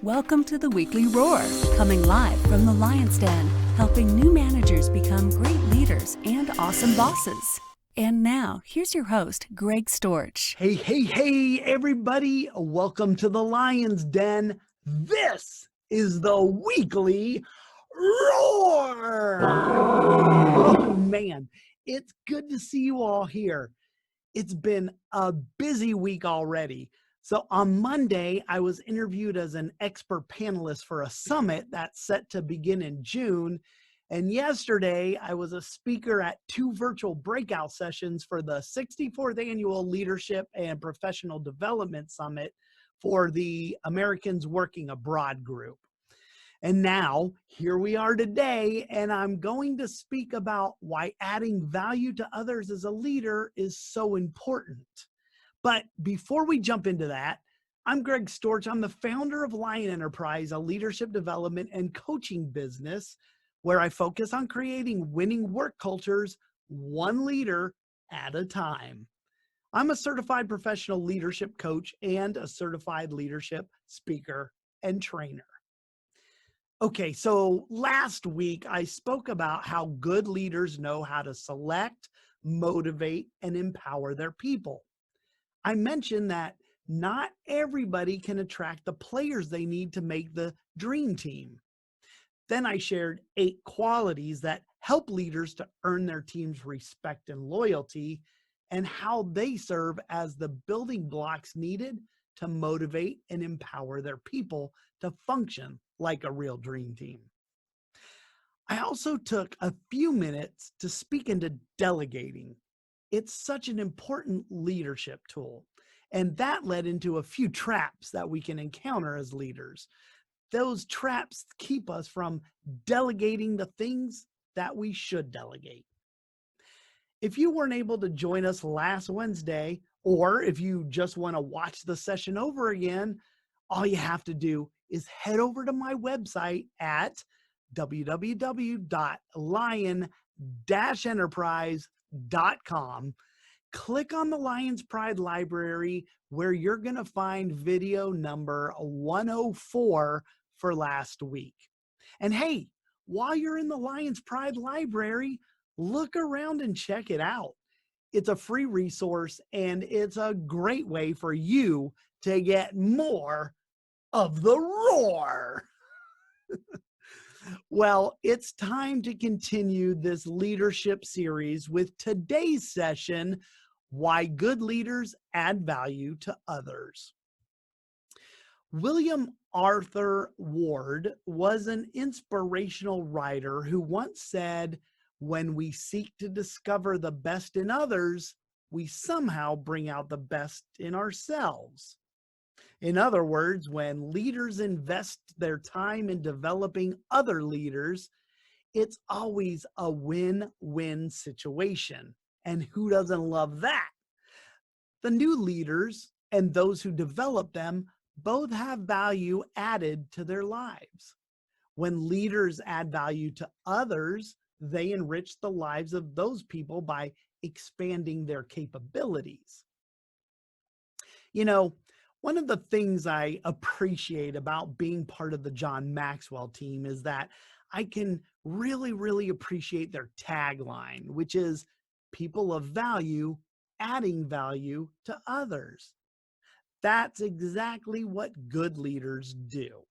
Welcome to the Weekly Roar, coming live from the Lion's Den, helping new managers become great leaders and awesome bosses. And now, here's your host, Greg Storch. Hey, everybody. Welcome to the Lion's Den. This is the Weekly Roar. Oh, man. It's good to see you all here. It's been a busy week already. So on Monday, I was interviewed as an expert panelist for a summit that's set to begin in June. And yesterday, I was a speaker at 2 virtual breakout sessions for the 64th Annual Leadership and Professional Development Summit for the Americans Working Abroad group. And now, here we are today, and I'm going to speak about why adding value to others as a leader is so important. But before we jump into that, I'm Greg Storch. I'm the founder of Lion Enterprise, a leadership development and coaching business where I focus on creating winning work cultures one leader at a time. I'm a certified professional leadership coach and a certified leadership speaker and trainer. Okay, so last week I spoke about how good leaders know how to select, motivate, and empower their people. I mentioned that not everybody can attract the players they need to make the dream team. Then I shared 8 qualities that help leaders to earn their team's respect and loyalty, and how they serve as the building blocks needed to motivate and empower their people to function like a real dream team. I also took a few minutes to speak into delegating. It's such an important leadership tool, and that led into a few traps that we can encounter as leaders. Those traps keep us from delegating the things that we should delegate. If you weren't able to join us last Wednesday, or if you just want to watch the session over again, all you have to do is head over to my website at www.lion-enterprise.com. Click on the Lion's Pride Library, where you're going to find video number 104 for last week. And hey, while you're in the Lion's Pride Library, look around and check it out. It's a free resource, and it's a great way for you to get more of the roar. Well, it's time to continue this leadership series with today's session, Why Good Leaders Add Value to Others. William Arthur Ward was an inspirational writer who once said, "When we seek to discover the best in others, we somehow bring out the best in ourselves." In other words, when leaders invest their time in developing other leaders, it's always a win-win situation. And who doesn't love that? The new leaders and those who develop them both have value added to their lives. When leaders add value to others, they enrich the lives of those people by expanding their capabilities. You know, one of the things I appreciate about being part of the John Maxwell team is that I can really appreciate their tagline, which is people of value adding value to others. That's exactly what good leaders do.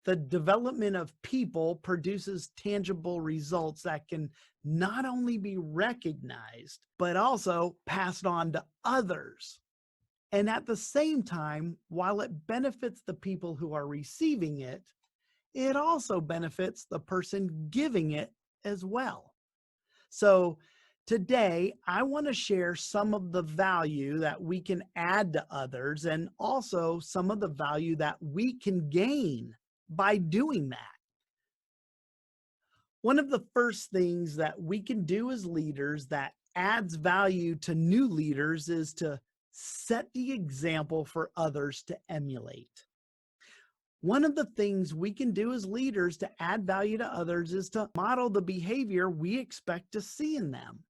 The development of people produces tangible results that can not only be recognized, but also passed on to others. And at the same time, while it benefits the people who are receiving it, it also benefits the person giving it as well. So today, I want to share some of the value that we can add to others, and also some of the value that we can gain by doing that. One of the first things that we can do as leaders that adds value to new leaders is to set the example for others to emulate. One of the things we can do as leaders to add value to others is to model the behavior we expect to see in them.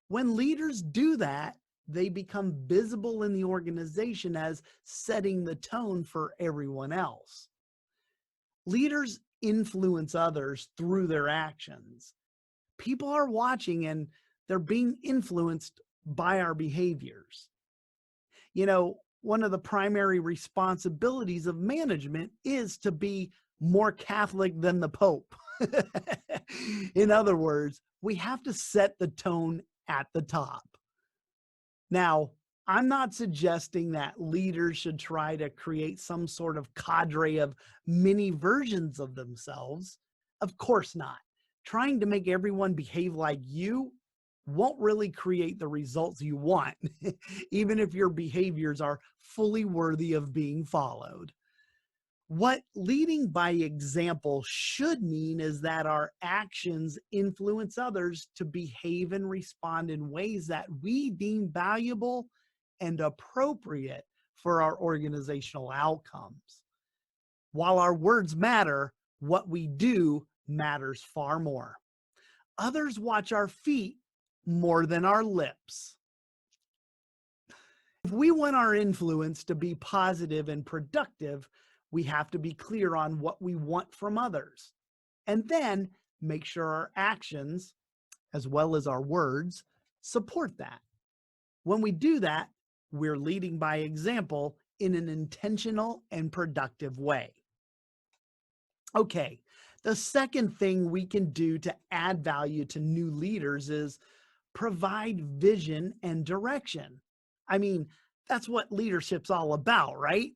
When leaders do that, they become visible in the organization as setting the tone for everyone else. Leaders influence others through their actions. People are watching and they're being influenced by our behaviors. One of the primary responsibilities of management is to be more Catholic than the Pope. In other words, we have to set the tone at the top. Now, I'm not suggesting that leaders should try to create some sort of cadre of mini versions of themselves. Of course not. Trying to make everyone behave like you won't really create the results you want, even if your behaviors are fully worthy of being followed. What leading by example should mean is that our actions influence others to behave and respond in ways that we deem valuable and appropriate for our organizational outcomes. While our words matter, what we do matters far more. Others watch our feet more than our lips. If we want our influence to be positive and productive, we have to be clear on what we want from others, and then make sure our actions, as well as our words, support that. When we do that, we're leading by example in an intentional and productive way. Okay, the second thing we can do to add value to new leaders is provide vision and direction. I mean, that's what leadership's all about, right?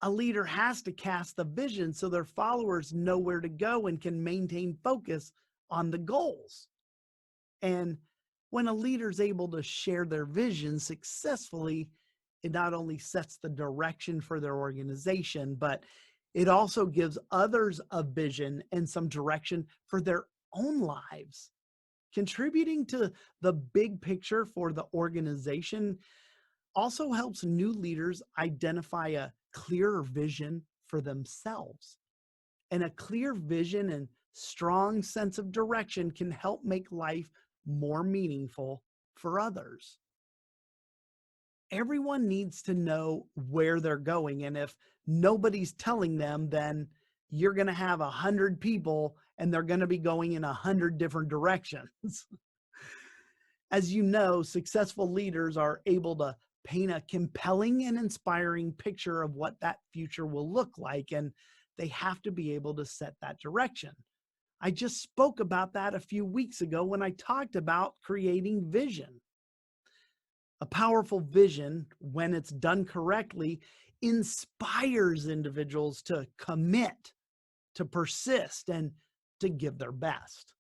A leader has to cast the vision so their followers know where to go and can maintain focus on the goals. And when a leader is able to share their vision successfully, it not only sets the direction for their organization, but it also gives others a vision and some direction for their own lives. Contributing to the big picture for the organization also helps new leaders identify a clearer vision for themselves. And a clear vision and strong sense of direction can help make life more meaningful for others. Everyone needs to know where they're going. And if nobody's telling them, then you're going to have 100 people and they're going to be going in 100 different directions. As you know, successful leaders are able to paint a compelling and inspiring picture of what that future will look like, and they have to be able to set that direction. I just spoke about that a few weeks ago when I talked about creating vision. A powerful vision, when it's done correctly, inspires individuals to commit, to persist, and to give their best.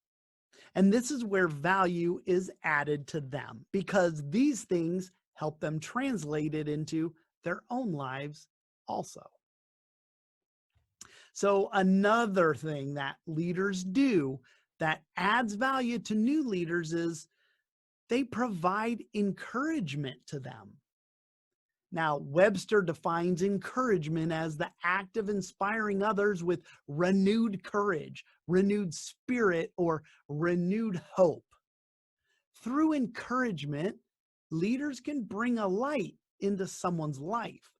And this is where value is added to them, because these things help them translate it into their own lives also. So another thing that leaders do that adds value to new leaders is they provide encouragement to them. Now, Webster defines encouragement as the act of inspiring others with renewed courage, renewed spirit, or renewed hope. Through encouragement, leaders can bring a light into someone's life.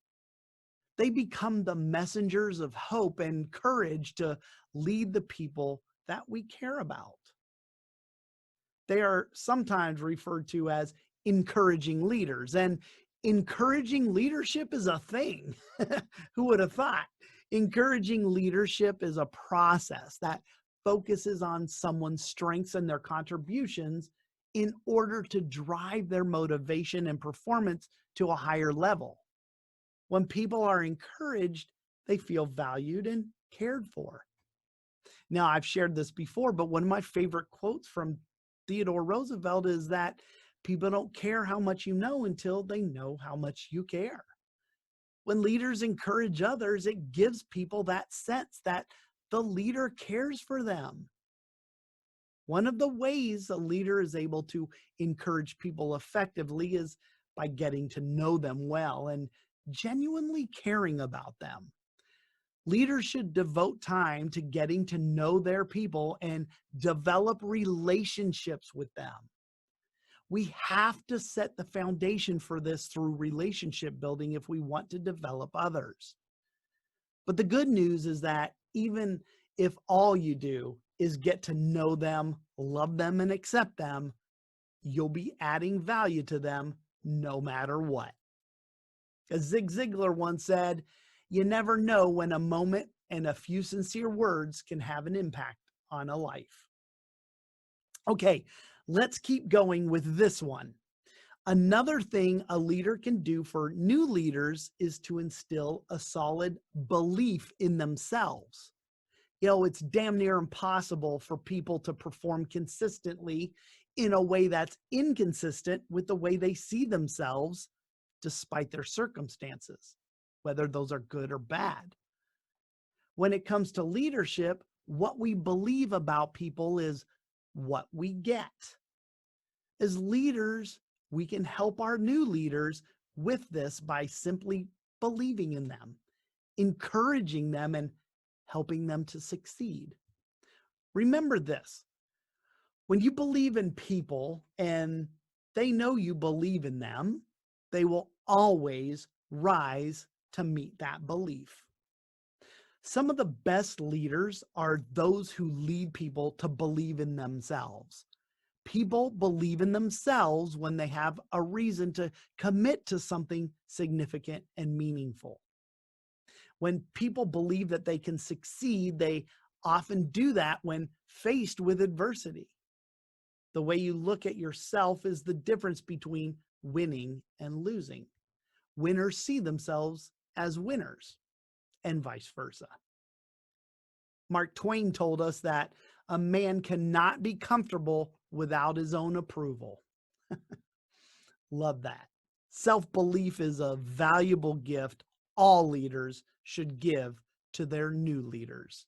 They become the messengers of hope and courage to lead the people that we care about. They are sometimes referred to as encouraging leaders, and encouraging leadership is a thing. Who would have thought? Encouraging leadership is a process that focuses on someone's strengths and their contributions in order to drive their motivation and performance to a higher level. When people are encouraged, they feel valued and cared for. Now, I've shared this before, but one of my favorite quotes from Theodore Roosevelt is that people don't care how much you know until they know how much you care. When leaders encourage others, it gives people that sense that the leader cares for them. One of the ways a leader is able to encourage people effectively is by getting to know them well and genuinely caring about them. Leaders should devote time to getting to know their people and develop relationships with them. We have to set the foundation for this through relationship building if we want to develop others. But the good news is that even if all you do is get to know them, love them, and accept them, you'll be adding value to them no matter what. As Zig Ziglar once said, you never know when a moment and a few sincere words can have an impact on a life. Okay, let's keep going with this one. Another thing a leader can do for new leaders is to instill a solid belief in themselves. It's damn near impossible for people to perform consistently in a way that's inconsistent with the way they see themselves, despite their circumstances, whether those are good or bad. When it comes to leadership, what we believe about people is what we get. As leaders, we can help our new leaders with this by simply believing in them, encouraging them, and helping them to succeed. Remember this: when you believe in people and they know you believe in them, they will always rise to meet that belief. Some of the best leaders are those who lead people to believe in themselves. People believe in themselves when they have a reason to commit to something significant and meaningful. When people believe that they can succeed, they often do that when faced with adversity. The way you look at yourself is the difference between winning and losing. Winners see themselves as winners, and vice versa. Mark Twain told us that a man cannot be comfortable without his own approval. Love that. Self-belief is a valuable gift all leaders should give to their new leaders.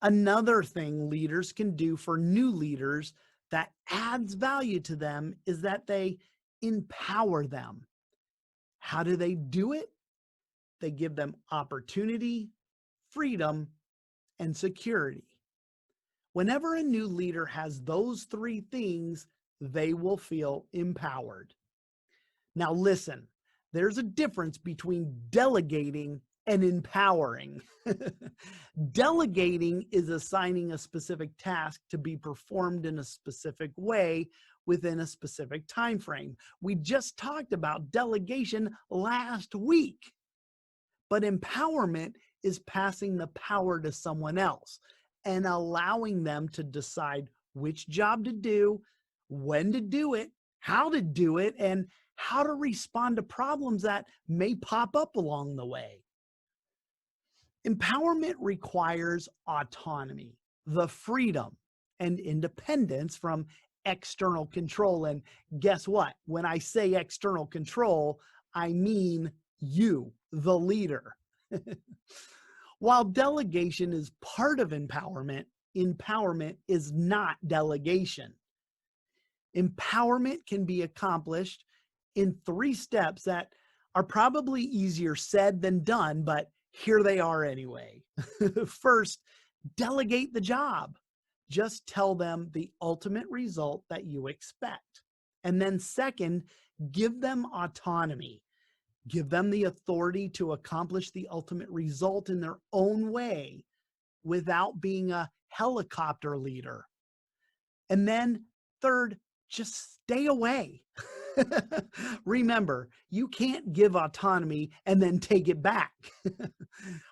Another thing leaders can do for new leaders that adds value to them is that they empower them. How do they do it? They give them opportunity, freedom, and security. Whenever a new leader has those three things, they will feel empowered. Now listen, there's a difference between delegating and empowering. Delegating is assigning a specific task to be performed in a specific way within a specific time frame. We just talked about delegation last week. But empowerment is passing the power to someone else and allowing them to decide which job to do, when to do it, how to do it, and how to respond to problems that may pop up along the way. Empowerment requires autonomy, the freedom and independence from external control. And guess what? When I say external control, I mean you, the leader. While delegation is part of empowerment, empowerment is not delegation. Empowerment can be accomplished in 3 steps that are probably easier said than done, but here they are anyway. First, delegate the job. Just tell them the ultimate result that you expect. And then second, give them autonomy. Give them the authority to accomplish the ultimate result in their own way without being a helicopter leader. And then third, just stay away. Remember, you can't give autonomy and then take it back.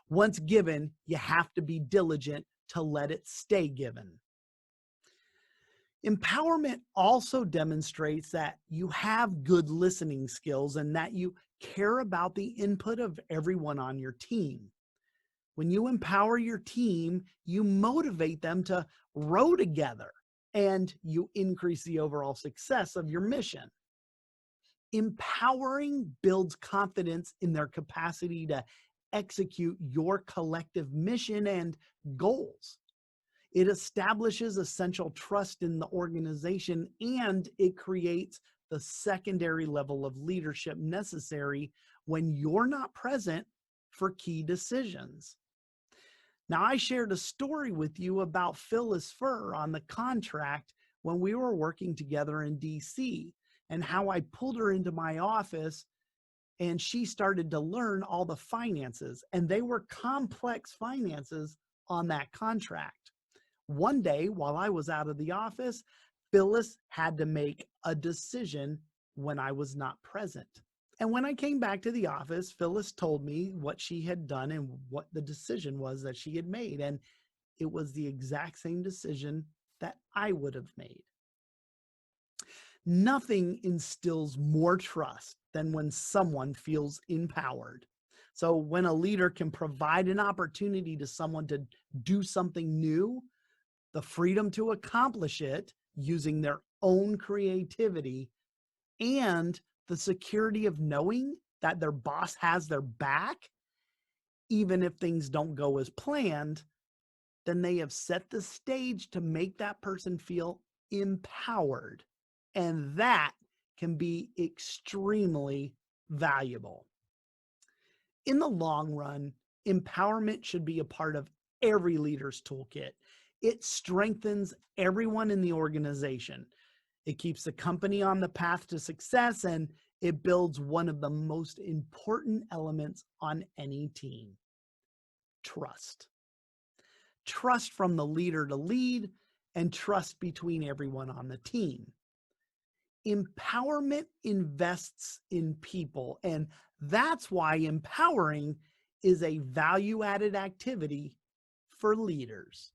Once given, you have to be diligent to let it stay given. Empowerment also demonstrates that you have good listening skills and that you care about the input of everyone on your team. When you empower your team, you motivate them to row together and you increase the overall success of your mission. Empowering builds confidence in their capacity to execute your collective mission and goals. It establishes essential trust in the organization and it creates the secondary level of leadership necessary when you're not present for key decisions. Now, I shared a story with you about Phyllis Furr on the contract when we were working together in DC, and how I pulled her into my office and she started to learn all the finances, and they were complex finances on that contract. One day while I was out of the office, Phyllis had to make a decision when I was not present. And when I came back to the office, Phyllis told me what she had done and what the decision was that she had made. And it was the exact same decision that I would have made. Nothing instills more trust than when someone feels empowered. So when a leader can provide an opportunity to someone to do something new, the freedom to accomplish it using their own creativity, and the security of knowing that their boss has their back, even if things don't go as planned, then they have set the stage to make that person feel empowered. And that can be extremely valuable. In the long run, empowerment should be a part of every leader's toolkit. It strengthens everyone in the organization. It keeps the company on the path to success, and it builds one of the most important elements on any team: trust. Trust from the leader to lead, and trust between everyone on the team. Empowerment invests in people, and that's why empowering is a value-added activity for leaders.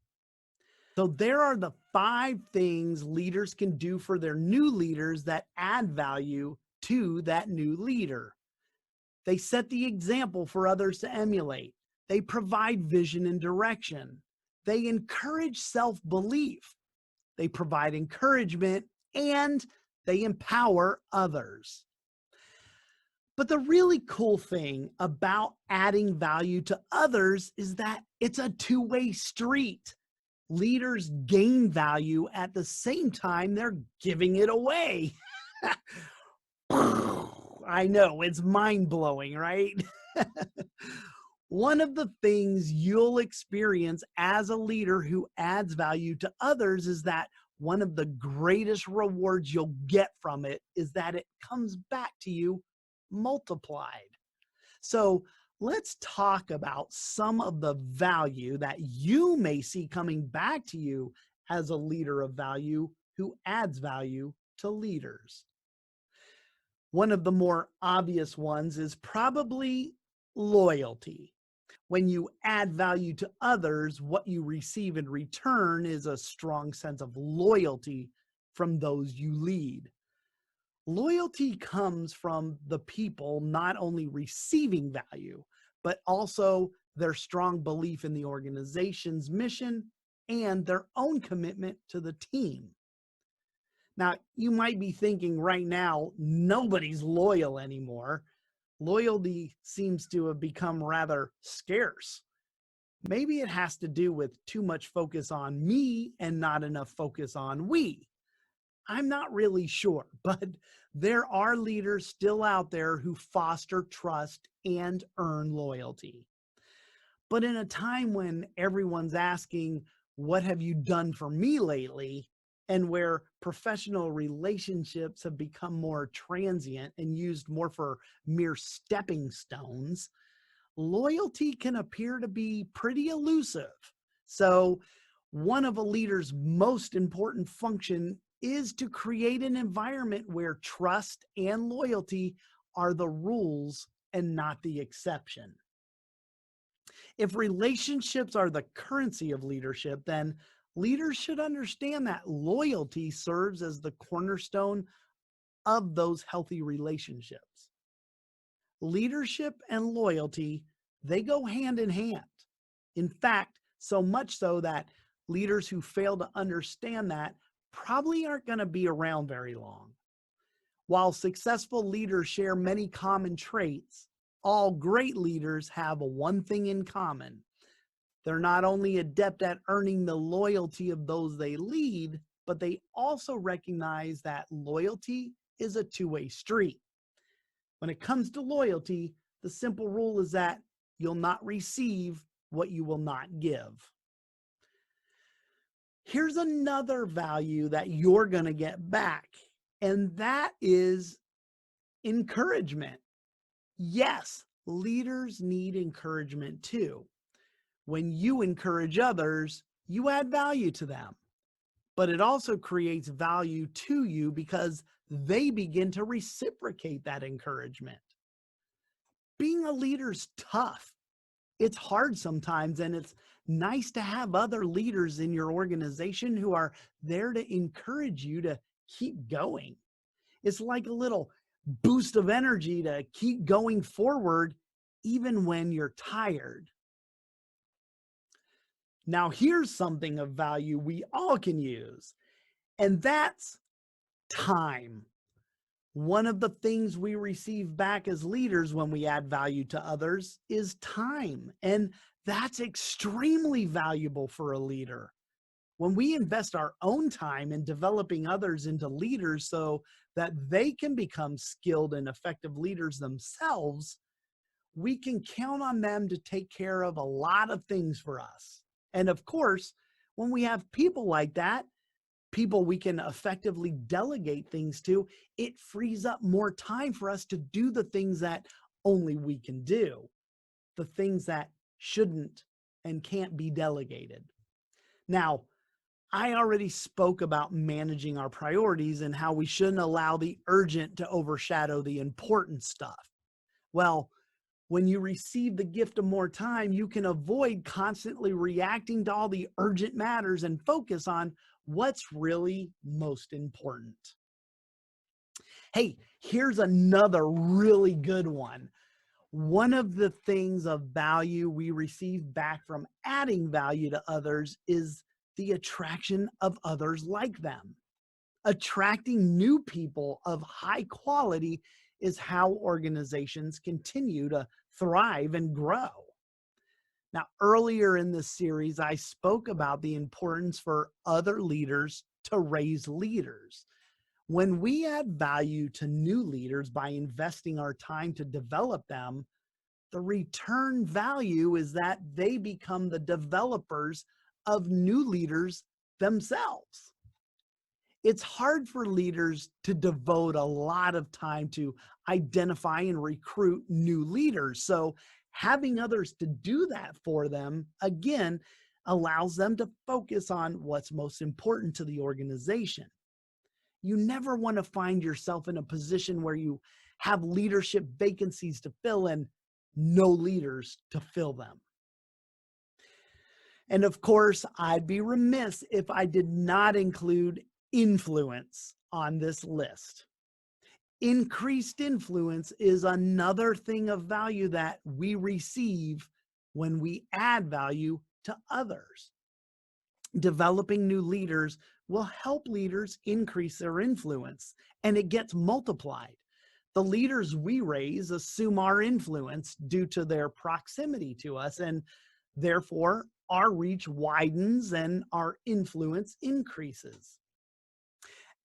So there are the 5 things leaders can do for their new leaders that add value to that new leader. They set the example for others to emulate. They provide vision and direction. They encourage self-belief. They provide encouragement, and they empower others. But the really cool thing about adding value to others is that it's a two-way street. Leaders gain value at the same time they're giving it away. I know, it's mind-blowing, right? One of the things you'll experience as a leader who adds value to others is that one of the greatest rewards you'll get from it is that it comes back to you multiplied. So let's talk about some of the value that you may see coming back to you as a leader of value who adds value to leaders. One of the more obvious ones is probably loyalty. When you add value to others, what you receive in return is a strong sense of loyalty from those you lead. Loyalty comes from the people not only receiving value, but also their strong belief in the organization's mission and their own commitment to the team. Now, you might be thinking right now, nobody's loyal anymore. Loyalty seems to have become rather scarce. Maybe it has to do with too much focus on me and not enough focus on we. I'm not really sure, but there are leaders still out there who foster trust and earn loyalty. But in a time when everyone's asking, what have you done for me lately? And where professional relationships have become more transient and used more for mere stepping stones, loyalty can appear to be pretty elusive. So one of a leader's most important function is to create an environment where trust and loyalty are the rules and not the exception. If relationships are the currency of leadership, then leaders should understand that loyalty serves as the cornerstone of those healthy relationships. Leadership and loyalty, they go hand in hand. In fact, so much so that leaders who fail to understand that probably aren't going to be around very long. While successful leaders share many common traits, all great leaders have one thing in common. They're not only adept at earning the loyalty of those they lead, but they also recognize that loyalty is a two-way street. When it comes to loyalty, the simple rule is that you'll not receive what you will not give. Here's another value that you're going to get back, and that is encouragement. Yes, leaders need encouragement too. When you encourage others, you add value to them, but it also creates value to you because they begin to reciprocate that encouragement. Being a leader's tough. It's hard sometimes, and it's nice to have other leaders in your organization who are there to encourage you to keep going. It's like a little boost of energy to keep going forward, even when you're tired. Now, here's something of value we all can use, and that's time. One of the things we receive back as leaders when we add value to others is time. And that's extremely valuable for a leader. When we invest our own time in developing others into leaders so that they can become skilled and effective leaders themselves, we can count on them to take care of a lot of things for us. And of course, when we have people like that, people we can effectively delegate things to, it frees up more time for us to do the things that only we can do, the things that shouldn't and can't be delegated. Now, I already spoke about managing our priorities and how we shouldn't allow the urgent to overshadow the important stuff. Well, when you receive the gift of more time, you can avoid constantly reacting to all the urgent matters and focus on what's really most important. Hey, here's another really good one. One of the things of value we receive back from adding value to others is the attraction of others like them. Attracting new people of high quality is how organizations continue to thrive and grow. Now, earlier in this series, I spoke about the importance for other leaders to raise leaders. When we add value to new leaders by investing our time to develop them, the return value is that they become the developers of new leaders themselves. It's hard for leaders to devote a lot of time to identify and recruit new leaders. So having others to do that for them, again, allows them to focus on what's most important to the organization. You never want to find yourself in a position where you have leadership vacancies to fill and no leaders to fill them. And of course, I'd be remiss if I did not include influence on this list. Increased influence is another thing of value that we receive when we add value to others. Developing new leaders will help leaders increase their influence, and it gets multiplied. The leaders we raise assume our influence due to their proximity to us, and therefore our reach widens and our influence increases.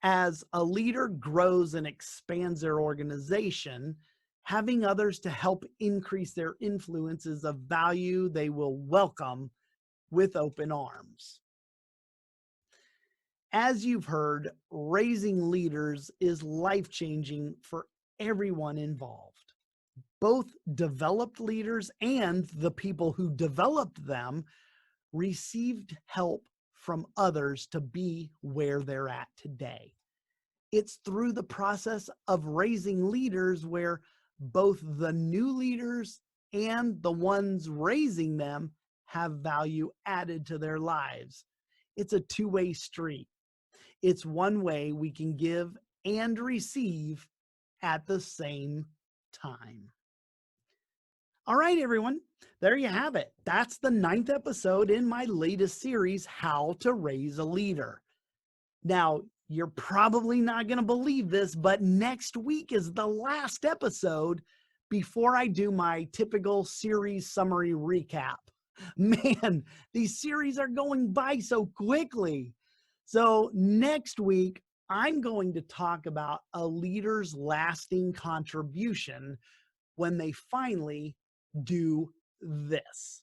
As a leader grows and expands their organization, having others to help increase their influence is a value they will welcome with open arms. As you've heard, raising leaders is life-changing for everyone involved. Both developed leaders and the people who developed them received help from others to be where they're at today. It's through the process of raising leaders where both the new leaders and the ones raising them have value added to their lives. It's a two-way street. It's one way we can give and receive at the same time. All right, everyone, there you have it. That's the 9th episode in my latest series, How to Raise a Leader. Now, you're probably not going to believe this, but next week is the last episode before I do my typical series summary recap. Man, these series are going by so quickly. So next week, I'm going to talk about a leader's lasting contribution when they finally do this.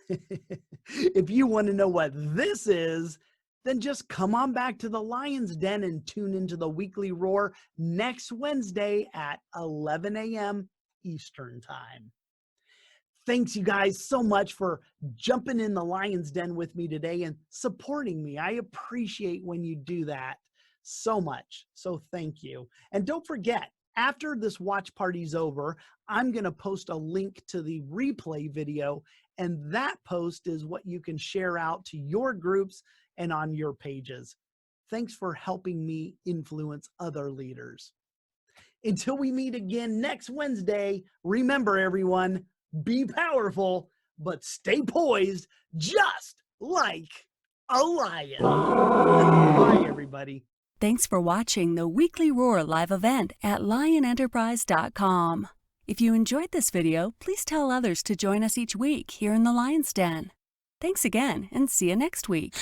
If you want to know what this is, then just come on back to the Lion's Den and tune into the Weekly Roar next Wednesday at 11 a.m. Eastern Time. Thanks, you guys, so much for jumping in the Lion's Den with me today and supporting me. I appreciate when you do that so much. So thank you. And don't forget, after this watch party's over, I'm going to post a link to the replay video, and that post is what you can share out to your groups and on your pages. Thanks for helping me influence other leaders. Until we meet again next Wednesday, remember everyone, be powerful, but stay poised just like a lion. Bye, everybody. Thanks for watching the Weekly Roar live event at lionenterprise.com. If you enjoyed this video, please tell others to join us each week here in the Lion's Den. Thanks again, and see you next week.